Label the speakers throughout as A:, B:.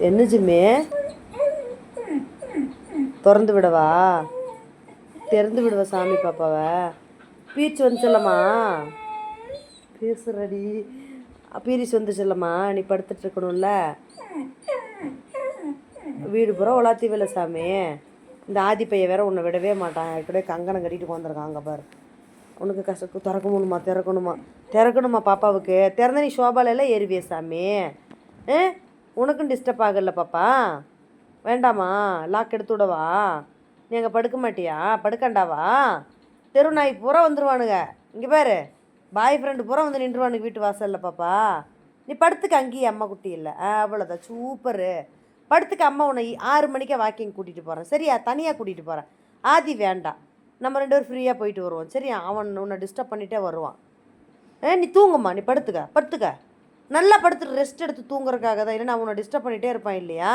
A: என்ன ஜிம்மி? திறந்து விடவா? திறந்து விடுவா சாமி பாப்பாவை. பீச்சு வந்துச்சல்லம்மா, பேசுறடி. பீரிஸ் வந்துச்சல்லம்மா, நீ படுத்துட்டு இருக்கணும்ல. வீடு பூரா உலாத்தி வேலை சாமி. இந்த ஆதிப்பைய வேற உன்னை விடவே மாட்டான். இப்படியே கங்கணம் கட்டிட்டு வந்துருக்காங்க பாரு. உனக்கு கஷ்டம் திறக்கணுமா பாப்பாவுக்கு. திறந்த நீ ஷோபாலெல்லாம் ஏறுவிய சாமி. உனக்கும் டிஸ்டர்ப் ஆகல பாப்பா. வேண்டாமா? லாக் எடுத்து விடவா? நீ அங்கே படுக்க மாட்டியா? படுக்கண்டாவா? தெரு நாய் பூரா வந்துடுவானுங்க. இங்கே பாரு, பாய் ஃப்ரெண்டு பூரா வந்து நின்றுவானுங்க வீட்டு வாசலில் பாப்பா. நீ படுத்துக்க அங்கேயே, அம்மா குட்டி இல்லை. அவ்வளோதான், சூப்பரு. படுத்துக்க. அம்மா உன்னை 6 மணிக்கே வாக்கிங் கூட்டிகிட்டு போகிறேன் சரியா? தனியாக கூட்டிகிட்டு போகிறேன். ஆதி வேண்டாம், நம்ம 2 பேரும் ஃப்ரீயாக போயிட்டு வருவோம் சரியா? அவன் உன்னை டிஸ்டர்ப் பண்ணிகிட்டே வருவான். நீ தூங்கும்மா, நீ படுத்துக்க. நல்லா படுத்துட்டு ரெஸ்ட் எடுத்து தூங்குறதுக்காக தான். இல்லைன்னா அவனை டிஸ்டர்ப் பண்ணிகிட்டே இருப்பான் இல்லையா?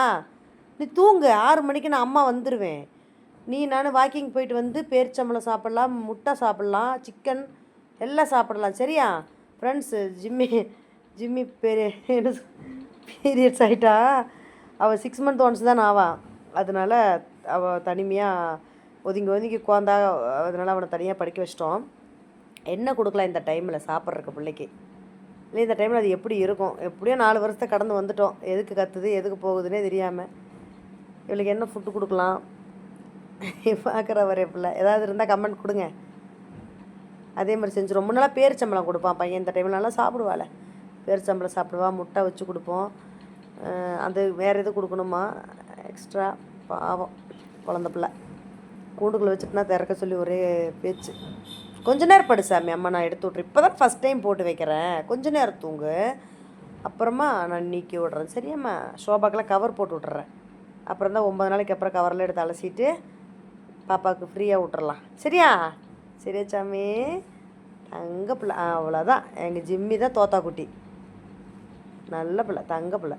A: நீ தூங்கு. 6 மணிக்கு நான் அம்மா வந்துடுவேன். நீ நான் வாக்கிங் போயிட்டு வந்து பேரிச்சம்பளம் சாப்பிட்லாம், முட்டை சாப்பிட்லாம், சிக்கன் எல்லாம் சாப்பிடலாம் சரியா? ஃப்ரெண்ட்ஸு, ஜிம்மி பீரியட்ஸ் ஆகிட்டா. அவள் 6 மந்த் ஒன்ஸ் தான் ஆவான். அதனால் அவள் தனிமையாக ஒதுங்கி உட்காந்தா. அதனால் அவனை தனியாக படிக்க வச்சிட்டோம். என்ன கொடுக்கலாம் இந்த டைமில் சாப்பிட்றக்கு பிள்ளைக்கு? இல்லை இந்த டைமில் அது எப்படி இருக்கும்? எப்படியோ 4 வருஷத்தை கடந்து வந்துட்டோம். எதுக்கு கற்றுது எதுக்கு போகுதுன்னே தெரியாமல். இவளுக்கு என்ன ஃபுட்டு கொடுக்கலாம்? பார்க்குற வரே பிள்ளை ஏதாவது இருந்தால் கமெண்ட் கொடுங்க. அதே மாதிரி செஞ்சு ரொம்ப நாளாக பேரிச்சம்பளம் கொடுப்பான் பையன். இந்த டைமில் நல்லா சாப்பிடுவாள். பேரிச்சம்பளம் சாப்பிடுவா, முட்டை வச்சு கொடுப்போம். அது வேறு எது கொடுக்கணுமா எக்ஸ்ட்ரா? பாவம் குழந்த பிள்ளை. கூண்டுக்குள்ளே வச்சுட்டுனா திறக்க சொல்லி ஒரே பேச்சு. கொஞ்ச நேரம் படு சாமி, அம்மா நான் எடுத்து விட்றேன். இப்போ தான் ஃபஸ்ட் டைம் போட்டு வைக்கிறேன். கொஞ்ச நேரம் தூங்கு, அப்புறமா நான் நீக்கி விட்றேன் சரியாம்மா? ஷோபாக்கெல்லாம் கவர் போட்டு விட்றேன். அப்புறம் தான் 9 நாளைக்கு அப்புறம் கவரில் எடுத்து அலசிட்டு பாப்பாவுக்கு ஃப்ரீயாக விட்றலாம் சரியா? சரியா சாமி? தங்க பிள்ளை. அவ்வளோதான், எங்கள் ஜிம்மி தான் தோத்தா குட்டி. நல்ல பிள்ளை, தங்க பிள்ளை.